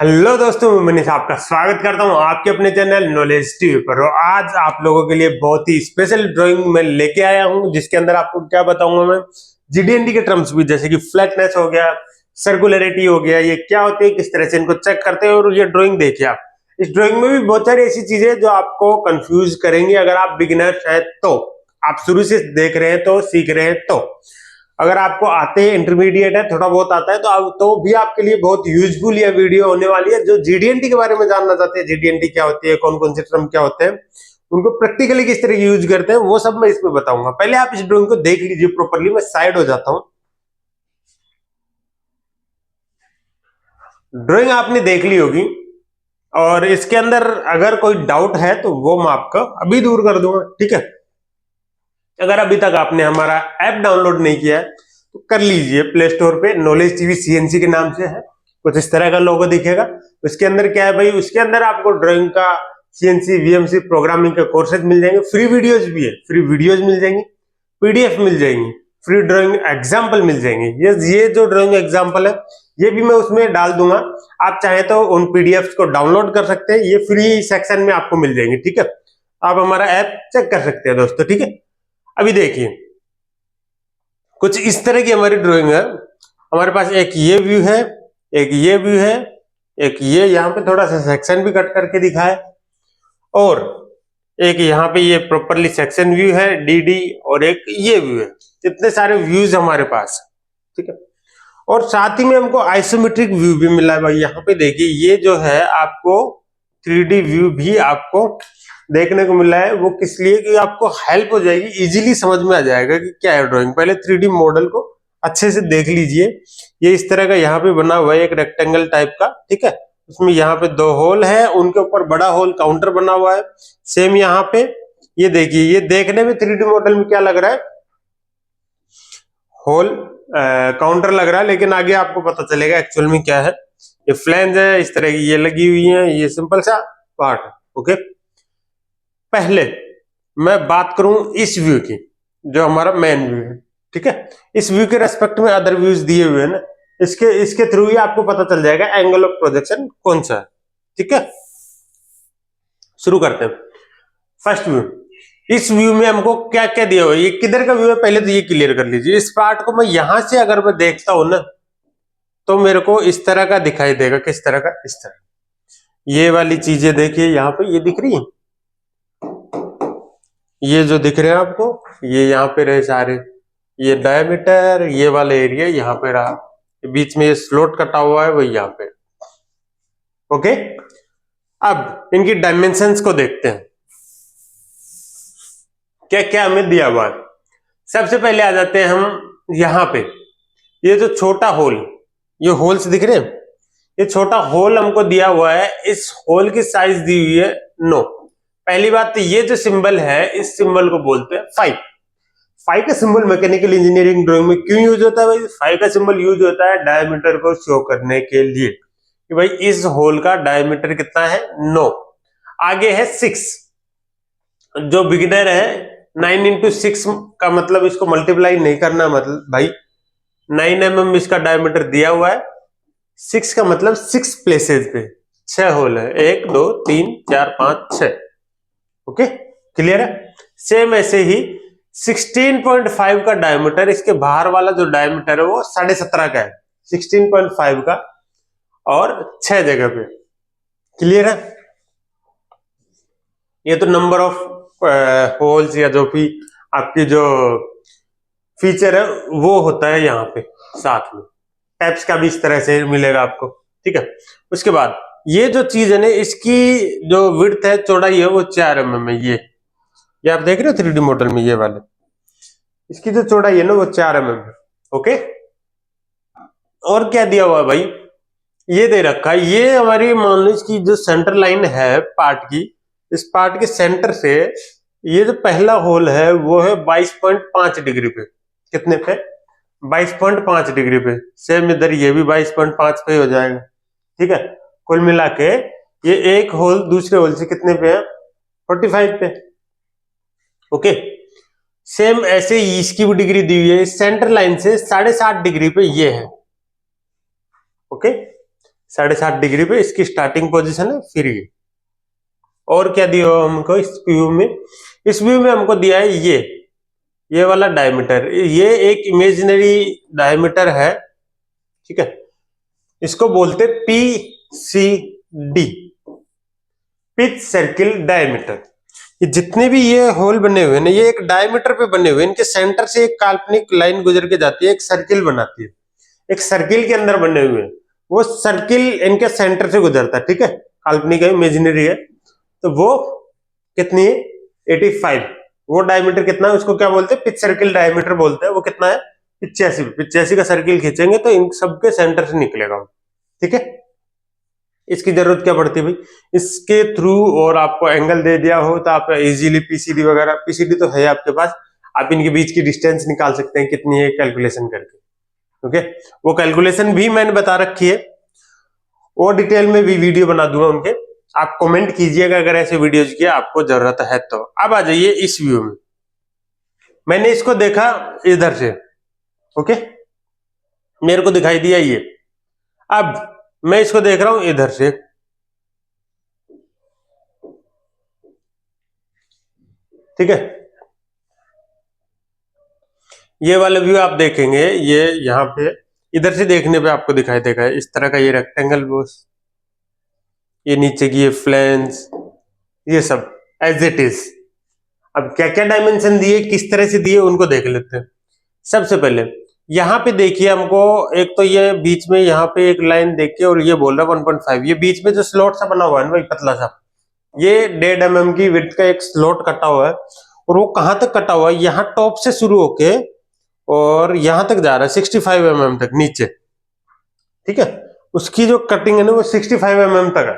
Hello दोस्तों, मैं मनीष आपका स्वागत करता हूं आपके अपने चैनल नॉलेज टीवी पर। और आज आप लोगों के लिए बहुत ही स्पेशल ड्राइंग में लेके आया हूं, जिसके अंदर आपको क्या बताऊंगा मैं जीडीएनटी के टर्म्स भी, जैसे कि फ्लैटनेस हो गया, सर्कुलरिटी हो गया, ये क्या होते हैं, किस तरह से इनको चेक करते हैं। और ये ड्राइंग देखिए आप, इस ड्राइंग में भी बहुत सारी ऐसी चीजें जो आपको कंफ्यूज करेंगी अगर आप बिगिनर्स हैं तो। आप शुरू से देख रहे हैं तो, सीख रहे हैं तो। अगर आपको आते हैं, इंटरमीडिएट है, थोड़ा बहुत आता है तो भी आपके लिए बहुत यूजफुल ये वीडियो होने वाली है। जो जीडीएनटी के बारे में जानना चाहते हैं, जीडीएनटी क्या होती है, कौन कौन से टर्म क्या होते हैं, उनको प्रैक्टिकली किस तरह यूज करते हैं, वो सब मैं इसमें बताऊंगा। पहले आप इस ड्राइंग को देख लीजिए प्रॉपरली। मैं साइड हो जाता हूं। ड्राइंग आपने देख ली होगी और इसके अंदर अगर कोई डाउट है तो वो मैं आपका अभी दूर कर दूंगा, ठीक है। अगर अभी तक आपने हमारा ऐप डाउनलोड नहीं किया है तो कर लीजिए। प्ले स्टोर पे नॉलेज टीवी सीएनसी के नाम से है, कुछ इस तरह का लोगो दिखेगा। उसके अंदर क्या है भाई, उसके अंदर आपको ड्राइंग का सीएनसी वीएमसी प्रोग्रामिंग के कोर्सेज मिल जाएंगे। फ्री वीडियोज भी है, फ्री वीडियोज मिल जाएंगी, पीडीएफ मिल जाएंगी, फ्री ड्राइंग एग्जाम्पल मिल जाएंगे। ये जो ड्राइंग एग्जाम्पल है ये भी मैं उसमें डाल दूंगा। आप चाहे तो उन पीडीएफ को डाउनलोड कर सकते हैं, ये फ्री सेक्शन में आपको मिल जाएंगे, ठीक है। आप हमारा ऐप चेक कर सकते हैं दोस्तों, ठीक है। अभी देखिए कुछ इस तरह की हमारी ड्राइंग है। हमारे पास एक ये व्यू है, एक ये व्यू है, एक ये यहाँ पे थोड़ा सा सेक्शन भी कट करके दिखा है, और एक यहाँ पे ये प्रॉपरली सेक्शन व्यू है डीडी, और एक ये व्यू है। इतने सारे व्यूज हमारे पास, ठीक है। और साथ ही में हमको आइसोमेट्रिक व्यू भी मिला है भाई। यहाँ पे देखिए ये जो है आपको 3D व्यू भी आपको देखने को मिला है। वो किस लिए कि आपको हेल्प हो जाएगी, इजीली समझ में आ जाएगा कि क्या है ड्राइंग। पहले 3D मॉडल को अच्छे से देख लीजिए। ये इस तरह का यहाँ पे बना हुआ है, एक रेक्टेंगल टाइप का, ठीक है। उसमें यहाँ पे 2 होल है, उनके ऊपर बड़ा होल काउंटर बना हुआ है। सेम यहाँ पे ये देखिए, ये देखने में 3D मॉडल में क्या लग रहा है, होल काउंटर लग रहा है, लेकिन आगे आपको पता चलेगा एक्चुअल में क्या है। ये फ्लैंज है, इस तरह की ये लगी हुई है, ये सिंपल सा पार्ट है, ओके। पहले मैं बात करूं इस व्यू की, जो हमारा मेन व्यू है, ठीक है। इस व्यू के रेस्पेक्ट में अदर व्यूज दिए हुए हैं ना, इसके थ्रू ही आपको पता चल जाएगा एंगल ऑफ प्रोजेक्शन कौन सा है, ठीक है। शुरू करते हैं। फर्स्ट व्यू, इस व्यू में हमको क्या क्या दिया हुआ है, ये किधर का व्यू है पहले तो ये क्लियर कर लीजिए। इस पार्ट को मैं यहां से अगर मैं देखता हूं ना तो मेरे को इस तरह का दिखाई देगा। किस तरह का, इस तरह। ये वाली चीजें देखिए, यहाँ पे ये दिख रही है, ये जो दिख रहे हैं आपको, ये यहाँ पे रहे सारे, ये डायमीटर, ये वाला एरिया यहाँ पे रहा, बीच में ये स्लोट कटा हुआ है वही यहाँ पे, ओके। अब इनकी डायमेंशंस को देखते हैं, क्या क्या हमें दिया हुआ है। सबसे पहले आ जाते हैं हम यहाँ पे। ये जो छोटा होल, ये होल्स दिख रहे हैं, ये छोटा होल हमको दिया हुआ है। इस होल की साइज दी हुई है 9। पहली बात तो ये जो सिंबल है, इस सिंबल को बोलते हैं 5। 5 का सिंबल मैकेनिकल इंजीनियरिंग ड्राइंग में क्यों यूज होता है भाई? 5 का सिंबल यूज होता है डायमीटर को शो करने के लिए कि भाई इस होल का डायमीटर कितना है, 9। आगे है 6। जो बिगिनर है 9 इंटू 6 का मतलब इसको मल्टीप्लाई नहीं करना, मतलब भाई 9 mm इसका डायमीटर दिया हुआ है, 6 का मतलब 6 प्लेसेस पे 6 होल है, 1 2 3 4 5 6, ओके, क्लियर है। सेम ऐसे ही 16.5 का डायमीटर, इसके बाहर वाला जो डायमीटर है वो 17.5 का है, 16.5 का, और 6 जगह पे, क्लियर है। ये तो नंबर ऑफ होल्स या जो भी आपकी जो फीचर है वो होता है यहाँ पे साथ में। टैप्स का भी इस तरह से मिलेगा आपको, ठीक है। उसके बाद ये जो चीज है ना, इसकी जो विड्थ है, चौड़ाई है, वो 4 mm है। ये आप देख रहे हो 3D मॉडल में, ये वाले, इसकी जो चौड़ाई है ना वो 4 mm है, ओके। और क्या दिया हुआ है भाई, ये दे रखा है, ये हमारी मान लो इसकी जो सेंटर लाइन है पार्ट की, इस पार्ट के सेंटर से ये जो पहला होल है वो है 22.5 डिग्री पे। कितने पे? 22.5 डिग्री पे। सेम इधर ये भी 22.5 पे हो जाएगा, ठीक है। कुल मिला के ये एक होल दूसरे होल से कितने पे है, 45 पे, ओके। सेम ऐसे ही इसकी भी डिग्री दी हुई है, सेंटर लाइन से 7.5 डिग्री पे ये है, ओके। 7.5 डिग्री पे इसकी स्टार्टिंग पोजीशन है, फिर और क्या दिया हुआ हमको इस व्यू में? इस व्यू में हमको दिया है ये वाला डायमीटर, ये एक इमेजिनरी डायमीटर है, ठीक है। इसको बोलते PCD, पिच सर्किल डायमीटर। ये जितने भी ये होल बने हुए हैं ना, ये एक डायमीटर पे बने हुए हैं, इनके सेंटर से एक काल्पनिक लाइन गुजर के जाती है, एक सर्किल बनाती है, एक सर्किल के अंदर बने हुए हैं, वो सर्किल इनके सेंटर से गुजरता है, ठीक है। काल्पनिक है, इमेजिनरी है, तो वो कितनी है? 85। वो डायमीटर कितना है उसको क्या बोलते हैं? पिच सर्किल डायमीटर बोलते हैं। वो कितना है? 85। 85 का सर्किल खींचेंगे तो इन सबके सेंटर से निकलेगा, ठीक है। इसकी जरूरत क्या पड़ती है भाई? इसके थ्रू और आपको एंगल दे दिया हो तो आप इजीली पीसीडी वगैरह, पीसीडी तो है आपके पास, आप इनके बीच की डिस्टेंस निकाल सकते हैं कितनी है कैलकुलेशन करके, ओके। वो कैलकुलेशन भी मैंने बता रखी है, और डिटेल में भी वीडियो बना दूंगा उनके, आप कमेंट कीजिएगा अगर ऐसे वीडियोज की आपको जरूरत है तो। अब आ जाइए इस व्यू में, मैंने इसको देखा इधर से, ओके, मेरे को दिखाई दिया ये। अब मैं इसको देख रहा हूं इधर से, ठीक है। ये वाला व्यू आप देखेंगे, ये यहाँ पे इधर से देखने पे आपको दिखाई देगा इस तरह का ये रेक्टेंगल बॉस, ये नीचे की ये फ्लैंस, ये सब एज इट इज। अब क्या क्या डायमेंशन दिए, किस तरह से दिए, उनको देख लेते हैं। सबसे पहले यहाँ पे देखिए हमको, एक तो ये बीच में यहाँ पे एक लाइन देखिए, और ये बोल रहा है 1.5, ये बीच में जो स्लॉट सा बना हुआ है ना भाई, पतला सा, ये 1.5 mm की विड्थ का एक स्लॉट कटा हुआ है, और वो कहां तक कटा हुआ है? यहाँ टॉप से शुरू होके और यहां तक जा रहा है 65 mm तक नीचे, ठीक है। उसकी जो कटिंग है ना वो 65 mm तक है,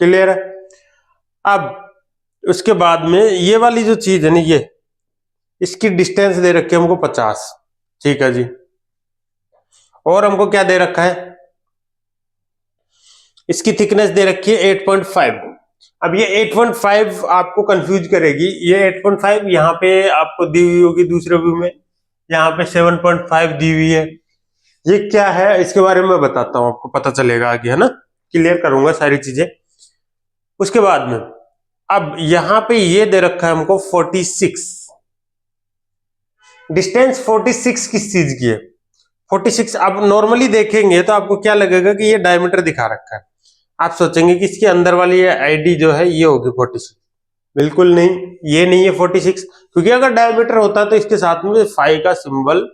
क्लियर है। अब उसके बाद में ये वाली जो चीज है ना, ये इसकी डिस्टेंस दे रखी है हमको 50, ठीक है जी। और हमको क्या दे रखा है? इसकी थिकनेस दे रखी है 8.5। अब ये 8.5 आपको कंफ्यूज करेगी, ये 8.5 यहाँ पे आपको दी हुई होगी दूसरे व्यू में, यहाँ पे 7.5 दी हुई है। ये क्या है इसके बारे में बताता हूं, आपको पता चलेगा आगे, है ना, क्लियर करूंगा सारी चीजें। उसके बाद में अब यहां पे ये दे रखा है हमको 46, डिस्टेंस 46 किस चीज की है? 46 आप नॉर्मली देखेंगे तो आपको क्या लगेगा कि ये डायमीटर दिखा रखा है, आप सोचेंगे कि इसके अंदर वाली ये आईडी जो है ये होगी 46, बिल्कुल नहीं, ये नहीं है 46, क्योंकि अगर डायमीटर होता तो इसके साथ में फाई का सिंबल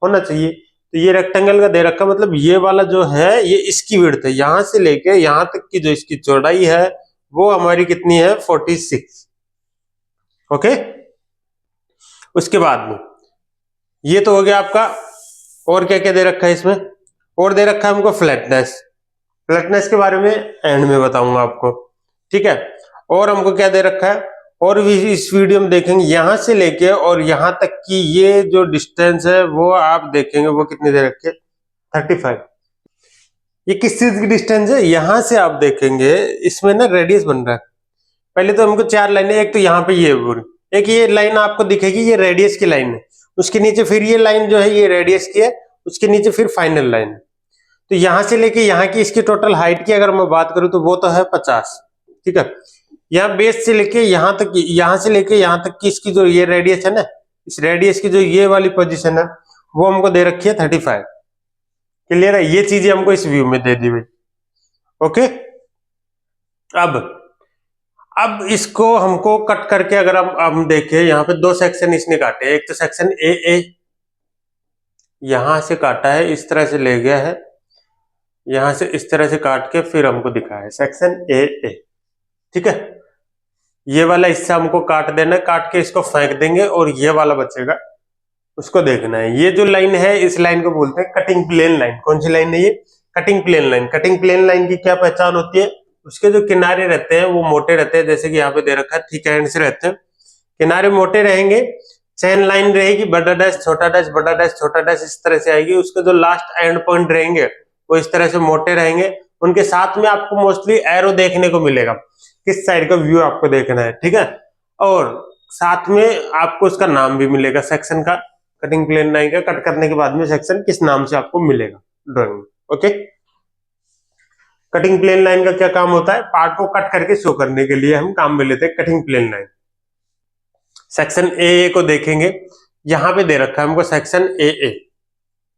होना चाहिए। तो ये रेक्टेंगल का दे रखा, मतलब ये वाला जो है ये इसकी विड्थ है, यहां से लेके यहां तक की जो इसकी चौड़ाई है वो हमारी कितनी है? 46, ओके। उसके बाद में ये तो हो गया आपका, और क्या क्या दे रखा है इसमें? और दे रखा है हमको फ्लैटनेस, फ्लैटनेस के बारे में एंड में बताऊंगा आपको, ठीक है। और हमको क्या दे रखा है, और भी इस वीडियो में देखेंगे, यहां से लेके और यहां तक की ये जो डिस्टेंस है वो आप देखेंगे वो कितनी दे रखी है? 35। ये किस चीज की डिस्टेंस है? यहां से आप देखेंगे इसमें ना रेडियस बन रहा है। पहले तो हमको 4 लाइनें, एक तो यहाँ पे ये पूरी, एक ये लाइन आपको दिखेगी, ये रेडियस की लाइन है, उसके नीचे फिर ये लाइन जो है ये रेडियस की है, उसके नीचे फिर फाइनल लाइन है। तो यहां से लेके यहाँ की इसकी टोटल हाइट की अगर मैं बात करूं तो वो तो है 50, ठीक है। यहाँ बेस से लेके यहाँ तक, यहाँ से लेके यहाँ तक की इसकी जो ये रेडियस है ना, इस रेडियस की जो ये वाली पोजीशन है वो हमको दे रखी है 35, क्लियर है। ये चीजें हमको इस व्यू में दे दी भाई, ओके। अब इसको हमको कट करके अगर हम देखें, यहाँ पे 2 सेक्शन इसने काटे, एक तो सेक्शन ए, यहां से काटा है, इस तरह से ले गया है, यहां से इस तरह से काट के फिर हमको दिखा है सेक्शन ए, ठीक है। ये वाला हिस्सा हमको काट देना, काट के इसको फेंक देंगे और ये वाला बचेगा, उसको देखना है। ये जो लाइन है इस लाइन को बोलते हैं कटिंग प्लेन लाइन। कौन सी लाइन है ये? Cutting plane line. Cutting plane line की क्या पहचान होती है? उसके जो किनारे रहते हैं वो मोटे रहते हैं, जैसे कि यहाँ पे दे रखा है थिक एंड से रहते हैं, किनारे मोटे रहेंगे, चेन लाइन रहेगी, बड़ा डैश छोटा डैश बड़ा डैश छोटा डैश इस तरह से आएगी, उसके जो लास्ट एंड पॉइंट रहेंगे वो इस तरह से मोटे रहेंगे। उनके साथ में आपको मोस्टली एरो देखने को मिलेगा, किस साइड का व्यू आपको देखना है, ठीक है। और साथ में आपको उसका नाम भी मिलेगा सेक्शन का, कटिंग प्लेन लाइन का कट करने के बाद में सेक्शन किस नाम से आपको मिलेगा ड्राइंग में, ओके। कटिंग प्लेन लाइन का क्या काम होता है, पार्ट को कट करके शो करने के लिए हम काम में लेते हैं cutting plane line. Section A को देखेंगे, यहां पे दे रखा है हमको सेक्शन ए,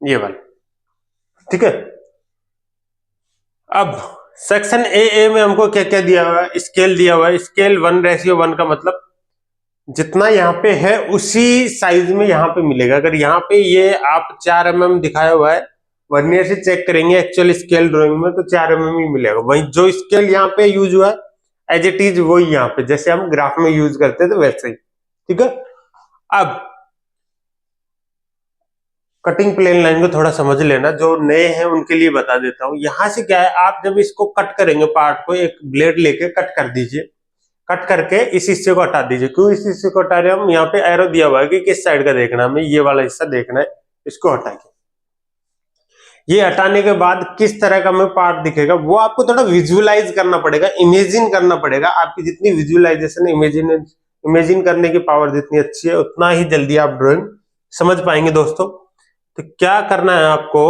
ये वाला, ठीक है। अब सेक्शन ए में हमको क्या क्या दिया हुआ है, स्केल दिया हुआ है। स्केल 1:1 का मतलब जितना यहाँ पे है उसी साइज में यहाँ पे मिलेगा। अगर यहाँ पे ये आप 4 mm दिखाया हुआ है, वर्नियर से चेक करेंगे एक्चुअल स्केल ड्राइंग में तो 4 mm ही मिलेगा। वही जो स्केल यहाँ पे यूज हुआ है एज इट इज वही यहाँ पे जैसे हम ग्राफ में यूज करते थे वैसे ही, ठीक है। अब कटिंग प्लेन लाइन को थोड़ा समझ लेना, जो नए हैं उनके लिए बता देता हूं। यहां से क्या है, आप जब इसको कट करेंगे पार्ट को, एक ब्लेड लेके कट कर दीजिए, कट करके इस हिस्से को हटा दीजिए। क्यों इस हिस्से को हटा रहे हैं हम, यहाँ पे एरो दिया हुआ है कि किस साइड का देखना है हमें, ये वाला हिस्सा देखना है, इसको हटा के ये हटाने के बाद किस तरह का हमें पार्ट दिखेगा वो आपको थोड़ा विजुअलाइज करना पड़ेगा, इमेजिन करना पड़ेगा। आपकी जितनी विजुअलाइजेशन इमेजिन करने की पावर जितनी अच्छी है उतना ही जल्दी आप ड्राइंग समझ पाएंगे दोस्तों। तो क्या करना है आपको,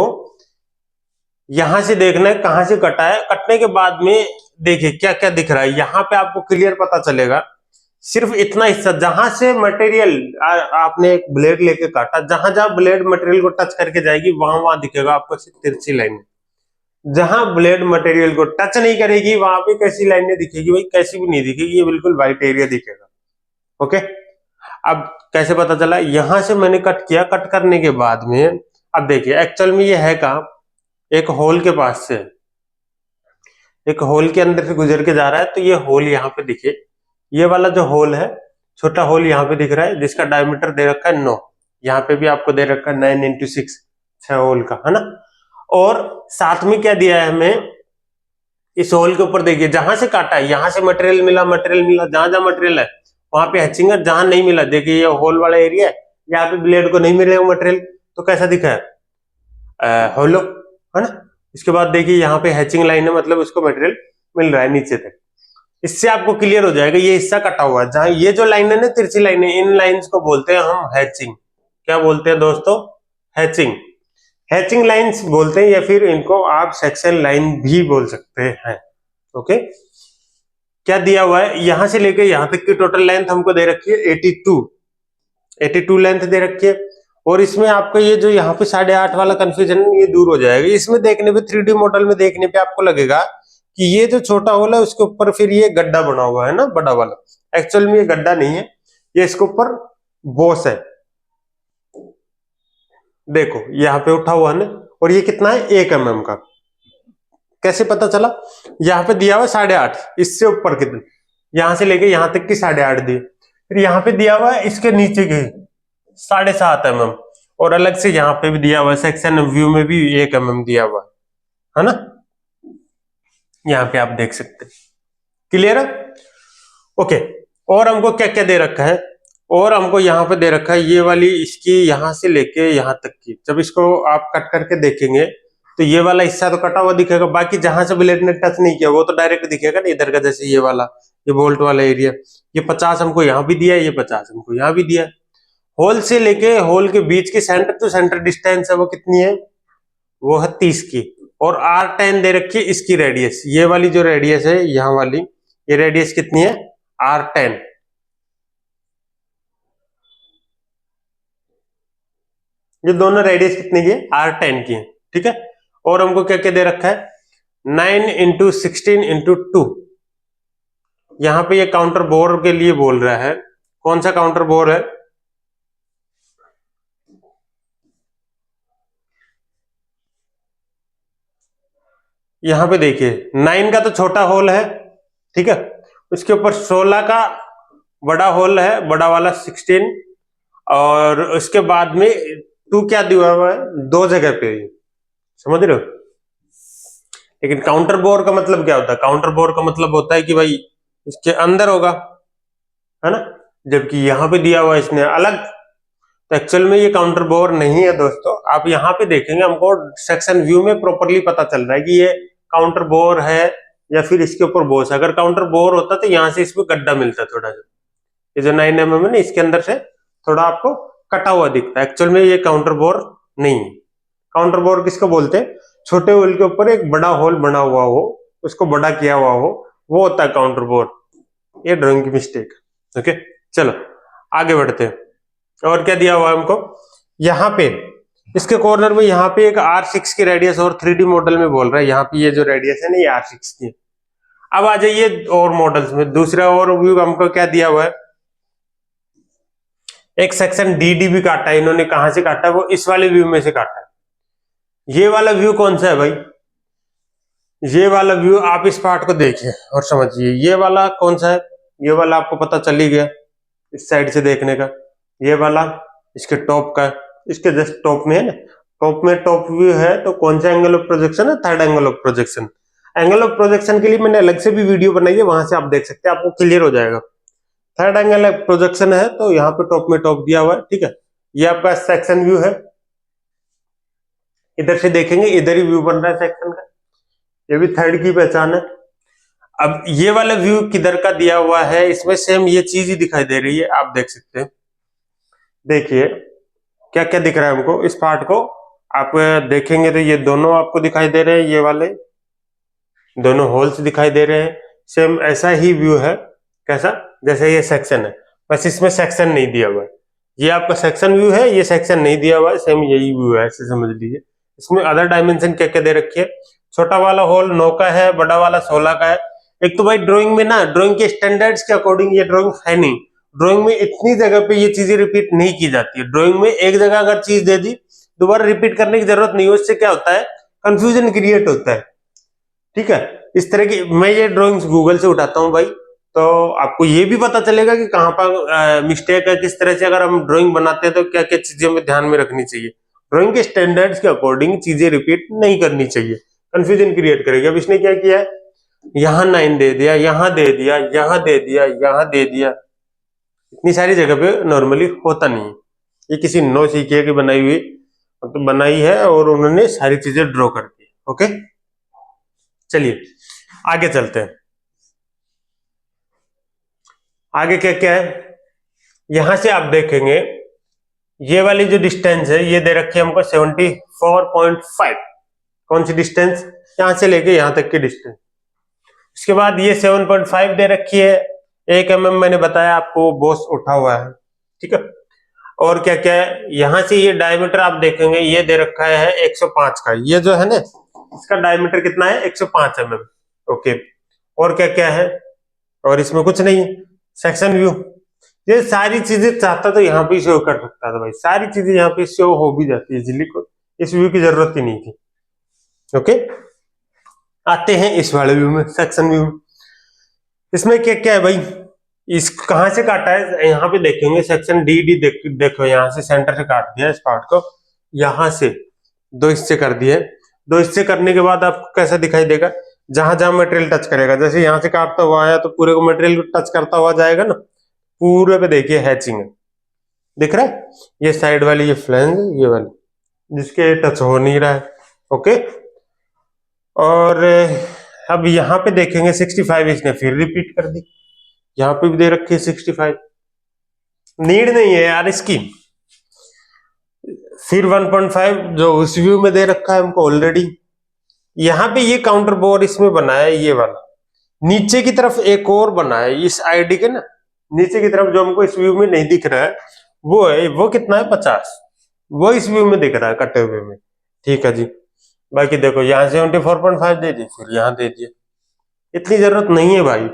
यहां से देखना है कहां से कटा है, कटने के बाद में देखिए क्या क्या दिख रहा है। यहां पे आपको क्लियर पता चलेगा सिर्फ इतना हिस्सा जहां से मटेरियल आपने एक ब्लेड लेके काटा, जहां जहां ब्लेड मटेरियल को टच करके जाएगी वहां वहां दिखेगा आपको तिरछी लाइन। जहां ब्लेड मटेरियल को टच नहीं करेगी वहां पे कैसी लाइनें दिखेगी, भाई कैसी भी नहीं दिखेगी, ये बिल्कुल व्हाइट एरिया दिखेगा। ओके, अब कैसे पता चला, यहां से मैंने कट किया, कट करने के बाद में अब देखिए एक्चुअल में ये है कहां, एक होल के पास से, एक होल के अंदर से गुजर के जा रहा है। तो ये होल यहाँ पे दिखे, ये वाला जो होल है, छोटा होल यहाँ पे दिख रहा है जिसका डायमीटर दे रखा है 9, यहाँ पे भी आपको दे रखा है 9x6, 6 होल का, है ना। और साथ में क्या दिया है हमें, इस होल के ऊपर देखिए जहां से काटा है यहां से मटेरियल मिला, जहां जहां मटेरियल है वहां पे हैचिंग है, जहां नहीं मिला देखिए ये होल वाला एरिया है, यहाँ पे ब्लेड को नहीं मिलेगा मटेरियल, तो कैसा दिखा है, होलो, है ना। इसके बाद देखिए यहाँ पे हैचिंग लाइन है, मतलब उसको मटेरियल मिल रहा है नीचे तक। इससे आपको क्लियर हो जाएगा ये हिस्सा कटा हुआ है, जहां ये जो लाइन है ना तिरछी लाइन है, इन लाइंस को बोलते हैं हम हैचिंग। क्या बोलते हैं दोस्तों, हैचिंग, हैचिंग लाइंस बोलते हैं, या फिर इनको आप सेक्शन लाइन भी बोल सकते हैं। ओके, क्या दिया हुआ है, यहां से लेके यहां तक की टोटल लेंथ हमको दे रखी है 82 लेंथ दे रखी है। और इसमें आपको ये जो यहाँ पे 8.5 वाला कंफ्यूजन ये दूर हो जाएगा। इसमें देखने पे 3D मॉडल में देखने पे आपको लगेगा कि ये जो छोटा होल है उसके ऊपर फिर ये गड्ढा बना हुआ है ना, बड़ा वाला। एक्चुअल में ये गड्ढा नहीं है, ये इसके ऊपर बोस है, देखो यहाँ पे उठा हुआ है ना। और ये कितना है, 1 mm का। कैसे पता चला, यहाँ पे दिया हुआ 8.5, इससे ऊपर कितना, यहां से लेके यहां तक की 8.5 दी, फिर यहाँ पे दिया हुआ है इसके नीचे की 7.5 mm, और अलग से यहाँ पे भी दिया हुआ है, सेक्शन व्यू में भी 1 mm दिया हुआ है ना। यहाँ पे आप देख सकते हैं, क्लियर है। ओके, और हमको क्या क्या दे रखा है, और हमको यहाँ पे दे रखा है ये वाली, इसकी यहां से लेके यहां तक की, जब इसको आप कट करके देखेंगे तो ये वाला हिस्सा तो कटा हुआ दिखेगा, बाकी जहां से ब्लेड ने टच नहीं किया वो तो डायरेक्ट दिखेगा ना इधर का, जैसे ये वाला, ये बोल्ट वाला एरिया, ये 50 हमको यहाँ भी दिया है, ये 50 हमको यहाँ भी दिया है। होल से लेके होल के बीच की सेंटर टू सेंटर डिस्टेंस है वो कितनी है, वो है 30 की। और R10 दे रखी है इसकी रेडियस, ये वाली जो रेडियस है यहाँ वाली, ये रेडियस कितनी है, R10। ये दोनों रेडियस कितने की है, R10 की है, ठीक है। और हमको क्या क्या दे रखा है, 9x16x2। यहां पे ये काउंटर बोर के लिए बोल रहा है, कौन सा काउंटर बोर है, यहां पे देखिए 9 का तो छोटा होल है, ठीक है, उसके ऊपर 16 का बड़ा होल है, बड़ा वाला 16, और उसके बाद में 2 क्या दिया हुआ है, 2 जगह पे, समझ रहे हो। लेकिन काउंटर बोर का मतलब क्या होता है, काउंटर बोर का मतलब होता है कि भाई इसके अंदर होगा, है ना, जबकि यहां पे दिया हुआ है इसने अलग। तो एक्चुअल में ये काउंटर बोर नहीं है दोस्तों, आप यहाँ पे देखेंगे हमको सेक्शन व्यू में प्रॉपरली पता चल रहा है कि ये काउंटर बोर है या फिर इसके ऊपर बोस। अगर काउंटर बोर होता तो यहाँ से इसमें गड्ढा मिलता थोड़ा सा, ये जो 9 mm है ना इसके अंदर से थोड़ा आपको कटा हुआ दिखता है। एक्चुअल में ये काउंटर बोर नहीं है। काउंटर बोर किसको बोलते हैं, छोटे होल के ऊपर एक बड़ा होल बना हुआ हो उसको बड़ा किया हुआ हो, वो होता है काउंटर बोर। ये ड्राइंग की मिस्टेक। ओके, चलो आगे बढ़ते हैं। और क्या दिया हुआ है हमको, यहाँ पे इसके कॉर्नर में यहाँ पे एक R6 की रेडियस और 3D मॉडल में बोल रहा है, यहाँ पे ये जो रेडियस है ना ये R6 की है। अब आ जाइए और मॉडल्स में, दूसरा और व्यू हमको क्या दिया हुआ है, एक सेक्शन DD भी काटा है इन्होंने। कहां से काटा है, वो इस वाले व्यू में से काटा है। ये वाला व्यू कौन सा है भाई, ये वाला व्यू आप इस पार्ट को देखिए और समझिए। ये वाला कौन सा है, ये वाला आपको पता चल ही गया इस साइड से देखने का। ये वाला इसके टॉप का, इसके जस्ट टॉप में है ना, टॉप में टॉप व्यू है। तो कौन सा एंगल ऑफ प्रोजेक्शन है, third angle of projection. Angle of projection के लिए मैंने अलग से भी वीडियो बनाई है, वहां से आप देख सकते हैं, आपको क्लियर हो जाएगा। थर्ड एंगल ऑफ प्रोजेक्शन है, तो यहाँ पे टॉप में टॉप दिया हुआ है, ठीक है। ये आपका सेक्शन व्यू है, इधर से देखेंगे इधर ही व्यू बन रहा है सेक्शन का, ये भी थर्ड की पहचान है। अब ये वाला व्यू किधर का दिया हुआ है, इसमें सेम ये चीज ही दिखाई दे रही है, आप देख सकते हैं। देखिए क्या क्या दिख रहा है हमको, इस पार्ट को आप देखेंगे तो ये दोनों आपको दिखाई दे रहे हैं, ये वाले दोनों होल्स दिखाई दे रहे हैं। सेम ऐसा ही व्यू है, कैसा, जैसे ये सेक्शन है, बस इसमें सेक्शन नहीं दिया हुआ है। ये आपका सेक्शन व्यू है, ये सेक्शन नहीं दिया हुआ है, सेम यही व्यू है, ऐसे समझ लीजिए। इसमें अदर डायमेंशन क्या क्या दे रखी है, छोटा वाला होल 9 का है, बड़ा वाला 16 का है। एक तो भाई ड्राइंग में ना, ड्राइंग के स्टैंडर्ड्स के अकॉर्डिंग ये ड्राइंग है नहीं। ड्राइंग में इतनी जगह पे ये चीजें रिपीट नहीं की जाती है। ड्राइंग में एक जगह अगर चीज दे दी, दोबारा रिपीट करने की जरूरत नहीं है। उससे क्या होता है, कंफ्यूजन क्रिएट होता है, ठीक है। इस तरह की मैं ये ड्राइंग्स गूगल से उठाता हूँ भाई, तो आपको ये भी पता चलेगा कि कहाँ पर मिस्टेक है, किस तरह से अगर हम ड्राइंग बनाते हैं तो क्या क्या चीजें हमें ध्यान में रखनी चाहिए। ड्राइंग के स्टैंडर्ड्स के अकॉर्डिंग चीजें रिपीट नहीं करनी चाहिए, कंफ्यूजन क्रिएट करेगी। अब इसने क्या किया है, यहाँ 9 दे दिया, यहाँ दे दिया, यहाँ दे दिया, यहाँ दे दिया। इतनी सारी जगह पे नॉर्मली होता नहीं है, ये किसी नो सीखे की बनाई हुई तो बनाई है और उन्होंने सारी चीजें ड्रॉ कर दी। ओके, चलिए आगे चलते हैं। आगे क्या क्या है, यहां से आप देखेंगे ये वाली जो डिस्टेंस है ये दे रखी है हमको 74.5। कौन सी डिस्टेंस, यहां से लेके यहां तक की डिस्टेंस। इसके बाद ये 7.5 दे रखी है, 1 mm मैंने बताया आपको, बॉस उठा हुआ है, ठीक है। और क्या क्या है, यहां से ये डायमीटर आप देखेंगे ये दे रखा है 105 का, ये जो है ना इसका डायमीटर कितना है, 105 mm। ओके, और क्या क्या है, और इसमें कुछ नहीं है। सेक्शन व्यू, ये सारी चीजें चाहता तो यहाँ पे शो कर सकता था भाई, सारी चीजें यहाँ पे शो हो भी जाती है इजीली, को इस व्यू की जरूरत ही नहीं थी। ओके, आते हैं इस वाले व्यू में, सेक्शन व्यू। इसमें क्या क्या है भाई, इस कहां से काटा है, यहाँ पे देखेंगे सेक्शन DD देखो यहाँ से सेंटर से काट दिया इस पार्ट को, यहाँ से 2 हिस्से कर दिए। 2 हिस्से करने के बाद आपको कैसा दिखाई देगा, जहां जहां मटेरियल टच करेगा, जैसे यहाँ से काटता हुआ आया तो पूरे को मटेरियल टच करता हुआ जाएगा ना, पूरे पे देखिए हैचिंग है, दिख रहा है। ये साइड वाली ये फ्लैंज, ये वाली जिसके टच हो नहीं रहा है। ओके, और अब यहाँ पे देखेंगे 65 इसने फिर रिपीट कर दी, यहाँ पे भी दे रखी है 65, नीड नहीं है यार इसकी। फिर 1.5 जो उस व्यू में दे रखा है हमको ऑलरेडी। यहाँ पे ये काउंटर बोर इसमें बनाया है, ये वाला नीचे की तरफ एक और बना है इस आईडी के ना, नीचे की तरफ जो हमको इस व्यू में नहीं दिख रहा है वो है, वो कितना है 50, वो इस व्यू में दिख रहा है कटे हुए में, ठीक है जी। बाकी देखो यहाँ 74.5 दे दिए, फिर यहाँ दे दिए, इतनी जरूरत नहीं है भाई।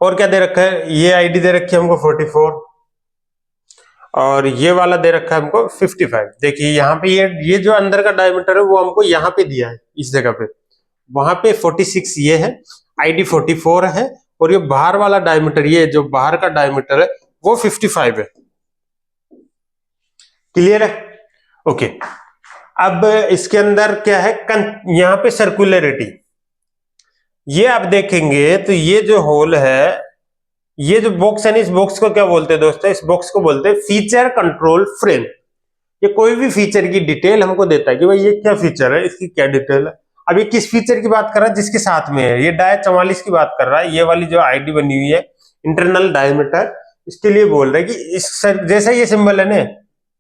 और क्या दे रखा है, ये आईडी दे रखी है हमको 44 और ये वाला दे रखा है हमको 55। देखिए यहाँ पे ये जो अंदर का डायमीटर है वो हमको यहाँ पे दिया है इस जगह पे, वहां पे 46 ये है, आईडी 44 है, और ये बाहर वाला डायमीटर, ये जो बाहर का डायमीटर है वो 55 है। क्लियर है, ओके। अब इसके अंदर क्या है, यहाँ पे सर्कुलरिटी, ये आप देखेंगे तो ये जो होल है, ये जो बॉक्स है ना, इस बॉक्स को क्या बोलते हैं दोस्तों, इस बॉक्स को बोलते हैं फीचर कंट्रोल फ्रेम। ये कोई भी फीचर की डिटेल हमको देता है कि भाई ये क्या फीचर है, इसकी क्या डिटेल है। अब ये किस फीचर की बात कर रहा है, जिसके साथ में है, ये डाय 44 की बात कर रहा है, ये वाली जो आईडी बनी हुई है इंटरनल डायमीटर, इसके लिए बोल रहा है कि इस जैसा ये सिंबल है ना,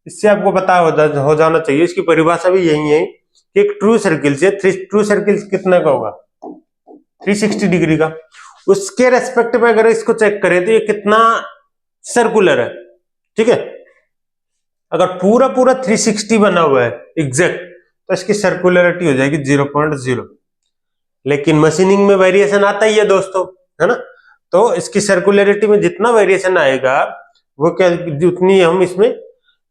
इससे आपको पता हो जाना चाहिए, इसकी परिभाषा भी यही है कि एक ट्रू सर्किल से ट्रू सर्किल कितना का होगा 360 डिग्री का, उसके रेस्पेक्ट में अगर इसको चेक करें तो ये कितना सर्कुलर है। ठीक है, अगर पूरा पूरा 360 बना हुआ है एग्जैक्ट तो इसकी सर्कुलरिटी हो जाएगी 0.0। लेकिन मशीनिंग में वेरिएशन आता ही है दोस्तों, है ना, तो इसकी सर्कुलरिटी में जितना वेरिएशन आएगा वो क्या जितनी हम इसमें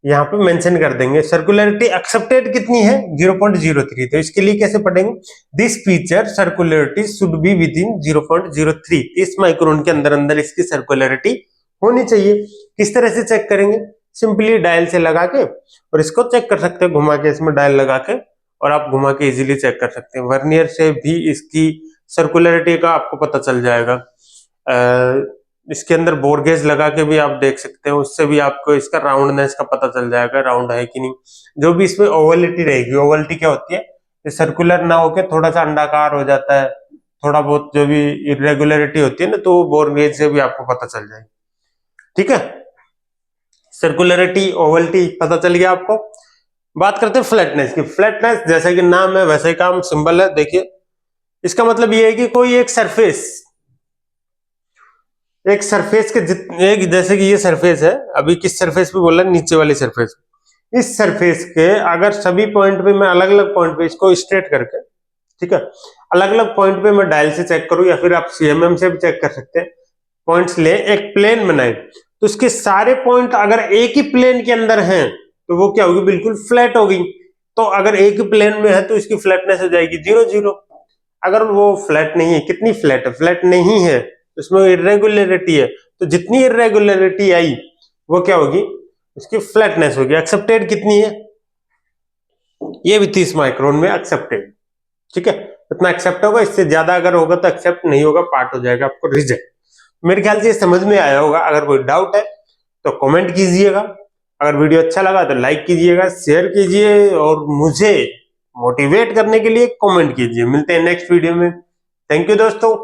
यहाँ पे मेंशन कर देंगे। सर्कुलरिटी एक्सेप्टेड कितनी है 0.03, तो इसके लिए कैसे पढ़ेंगे, this feature circularity should be within 0.03, 30 micron के अंदर अंदर इसकी सर्कुलरिटी होनी चाहिए। किस तरह से चेक करेंगे, सिंपली डायल से लगा के और इसको चेक कर सकते हैं घुमा के, इसमें डायल लगा के और आप घुमा के इजीली चेक कर सकते हैं। वर्नियर से भी इसकी सर्कुलरिटी का आपको पता चल जाएगा। इसके अंदर बोर गेज लगा के भी आप देख सकते हैं, उससे भी आपको इसका राउंडनेस का पता चल जाएगा, राउंड है कि नहीं। जो भी इसमें ओवलिटी रहेगी, ओवलिटी क्या होती है, सर्कुलर ना होके थोड़ा सा अंडाकार हो जाता है, थोड़ा बहुत जो भी इरेगुलरिटी होती है ना, तो बोर गेज से भी आपको पता चल जाएगी। ठीक है, सर्कुलरिटी ओवलिटी पता चल गया आपको। बात करते हैं फ्लैटनेस की। फ्लैटनेस जैसे कि नाम है वैसे ही काम, सिंबल है। देखिए इसका मतलब ये है कि कोई एक सरफेस के एक जैसे कि ये सरफेस है, अभी किस सरफेस पे बोला, नीचे वाली सरफेस। इस सरफेस के अगर सभी पॉइंट पे मैं अलग अलग पॉइंट पे इसको स्ट्रेट करके, ठीक है, अलग अलग पॉइंट पे मैं डायल से चेक करूं या फिर आप सीएमएम से भी चेक कर सकते हैं, पॉइंट्स ले एक प्लेन बनाए तो उसके सारे पॉइंट अगर एक ही प्लेन के अंदर हैं तो वो क्या होगी, बिल्कुल फ्लैट होगी। तो अगर एक ही प्लेन में है तो इसकी फ्लैटनेस हो जाएगी 0 अगर वो फ्लैट नहीं है, कितनी फ्लैट है, फ्लैट नहीं है, उसमें इरेगुलरिटी है, तो जितनी इरेगुलरिटी आई वो क्या होगी, उसकी फ्लैटनेस होगी। एक्सेप्टेड कितनी है, ये भी 30 माइक्रोन में एक्सेप्टेड। ठीक है, इतना एक्सेप्ट होगा, इससे ज्यादा अगर होगा तो एक्सेप्ट, नहीं होगा पार्ट हो जाएगा आपको रिजेक्ट। मेरे ख्याल से समझ में आया होगा। अगर कोई डाउट है तो कमेंट कीजिएगा, अगर वीडियो अच्छा लगा तो लाइक कीजिएगा, शेयर कीजिए और मुझे मोटिवेट करने के लिए कमेंट कीजिए। मिलते हैं नेक्स्ट वीडियो में। थैंक यू दोस्तों।